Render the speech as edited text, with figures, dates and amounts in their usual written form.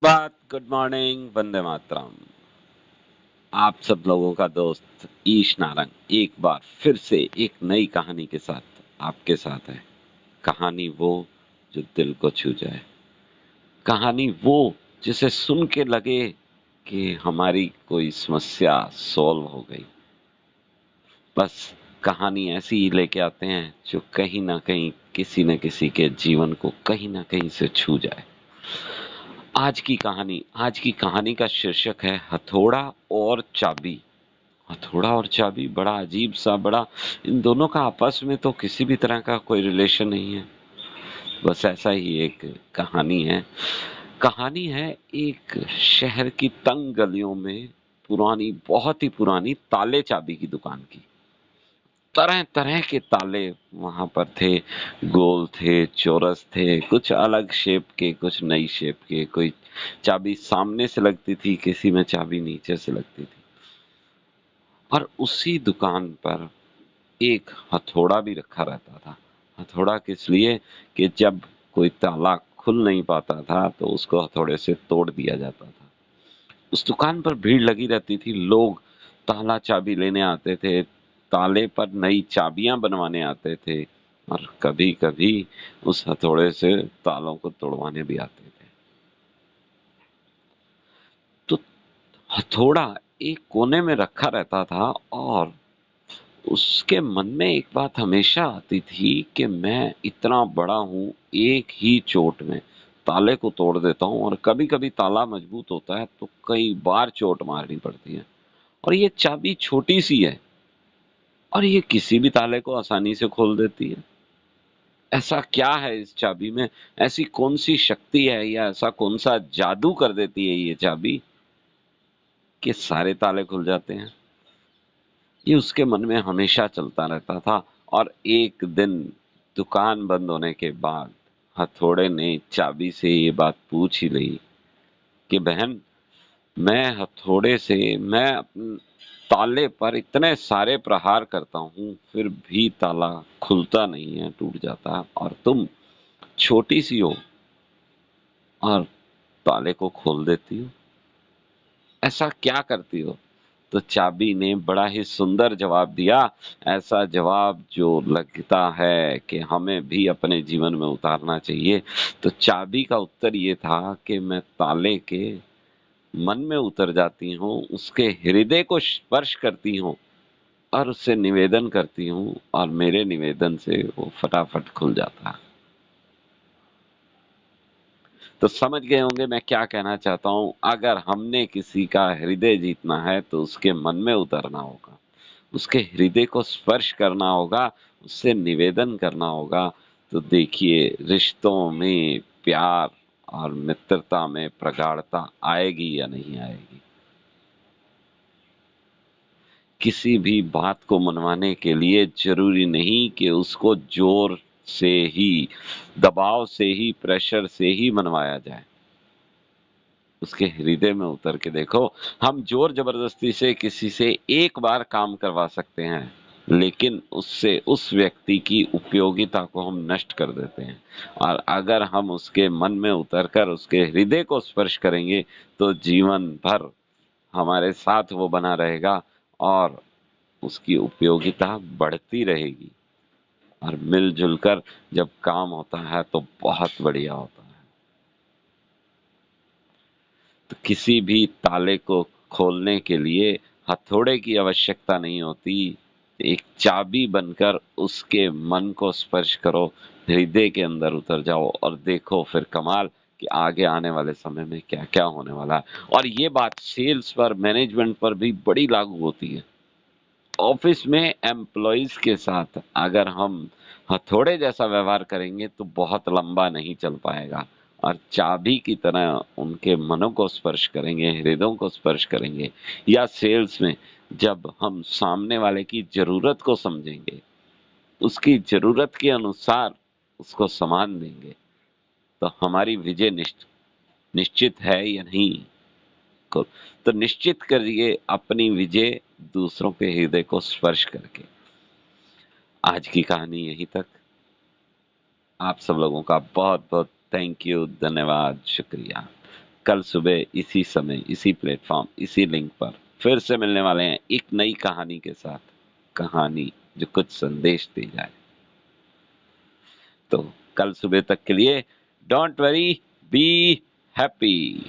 बात good morning, Vande Mataram. आप सब लोगों का दोस्त ईश नारंग एक बार फिर से एक नई कहानी के साथ आपके साथ है। कहानी वो जो दिल को छू जाए। कहानी वो जिसे सुन के लगे कि हमारी कोई समस्या सॉल्व हो गई। बस कहानी ऐसी ही लेके आते हैं जो कहीं ना कहीं किसी न किसी के जीवन को कहीं ना कहीं से छू जाए। आज की कहानी का शीर्षक है हथौड़ा और चाबी। हथौड़ा और चाबी बड़ा अजीब सा, बड़ा इन दोनों का आपस में तो किसी भी तरह का कोई रिलेशन नहीं है। बस ऐसा ही एक कहानी है। कहानी है एक शहर की तंग गलियों में पुरानी, बहुत ही पुरानी ताले चाबी की दुकान की। तरह तरह के ताले वहां पर थे। गोल थे, चौरस थे, कुछ अलग शेप के, कुछ नई शेप के। कोई चाबी सामने से लगती थी, किसी में चाबी नीचे से लगती थी। और उसी दुकान पर एक हथौड़ा भी रखा रहता था। हथौड़ा किस लिए? कि जब कोई ताला खुल नहीं पाता था तो उसको हथौड़े से तोड़ दिया जाता था। उस दुकान पर भीड़ लगी रहती थी। लोग ताला चाबी लेने आते थे, ताले पर नई चाबियां बनवाने आते थे, और कभी कभी उस हथौड़े से तालों को तोड़वाने भी आते थे। तो हथौड़ा एक कोने में रखा रहता था, और उसके मन में एक बात हमेशा आती थी कि मैं इतना बड़ा हूं, एक ही चोट में ताले को तोड़ देता हूं। और कभी कभी ताला मजबूत होता है तो कई बार चोट मारनी पड़ती है। और ये चाबी छोटी सी है, और ये किसी भी ताले को आसानी से खोल देती है। ऐसा क्या है इस चाबी में? ऐसी कौन सी शक्ति है, या ऐसा कौन सा जादू कर देती है ये चाबी कि सारे ताले खुल जाते हैं? ये उसके मन में हमेशा चलता रहता था। और एक दिन दुकान बंद होने के बाद हथौड़े ने चाबी से ये बात पूछ ही ली कि बहन, मैं हथौड़े से मैं ताले पर इतने सारे प्रहार करता हूँ, फिर भी ताला खुलता नहीं है, टूट जाता है, और तुम छोटी सी हो और ताले को खोल देती हो। ऐसा क्या करती हो? तो चाबी ने बड़ा ही सुंदर जवाब दिया। ऐसा जवाब जो लगता है कि हमें भी अपने जीवन में उतारना चाहिए। तो चाबी का उत्तर ये था कि मैं ताले के मन में उतर जाती हूँ, उसके हृदय को स्पर्श करती हूँ, और उससे निवेदन करती हूँ, और मेरे निवेदन से वो फटाफट खुल जाता है। तो समझ गए होंगे मैं क्या कहना चाहता हूँ। अगर हमने किसी का हृदय जीतना है तो उसके मन में उतरना होगा, उसके हृदय को स्पर्श करना होगा, उससे निवेदन करना होगा। तो देखिए, रिश्तों में प्यार और मित्रता में प्रगाढ़ता आएगी या नहीं आएगी। किसी भी बात को मनवाने के लिए जरूरी नहीं कि उसको जोर से ही, दबाव से ही, प्रेशर से ही मनवाया जाए। उसके हृदय में उतर के देखो। हम जोर जबरदस्ती से किसी से एक बार काम करवा सकते हैं, लेकिन उससे उस व्यक्ति की उपयोगिता को हम नष्ट कर देते हैं। और अगर हम उसके मन में उतरकर उसके हृदय को स्पर्श करेंगे तो जीवन भर हमारे साथ वो बना रहेगा, और उसकी उपयोगिता बढ़ती रहेगी। और मिलजुल कर जब काम होता है तो बहुत बढ़िया होता है। तो किसी भी ताले को खोलने के लिए हथौड़े की आवश्यकता नहीं होती। एक चाबी बनकर उसके मन को स्पर्श करो, हृदय के अंदर उतर जाओ, और देखो फिर कमाल कि आगे आने वाले समय में क्या क्या होने वाला है। और ये बात सेल्स पर, मैनेजमेंट पर भी बड़ी लागू होती है। ऑफिस में एम्प्लॉइज के साथ अगर हम हथौड़े जैसा व्यवहार करेंगे तो बहुत लंबा नहीं चल पाएगा। और चाबी की तरह उनके मनों को स्पर्श करेंगे, हृदयों को स्पर्श करेंगे। या सेल्स में जब हम सामने वाले की जरूरत को समझेंगे, उसकी जरूरत के अनुसार उसको सामान देंगे, तो हमारी विजय निश्चित है या नहीं? को तो निश्चित करिए अपनी विजय दूसरों के हृदय को स्पर्श करके। आज की कहानी यहीं तक। आप सब लोगों का बहुत बहुत थैंक यू, धन्यवाद, शुक्रिया। कल सुबह इसी समय, इसी प्लेटफॉर्म, इसी लिंक पर फिर से मिलने वाले हैं एक नई कहानी के साथ। कहानी जो कुछ संदेश दे जाए। तो कल सुबह तक के लिए डोंट वरी, बी हैप्पी।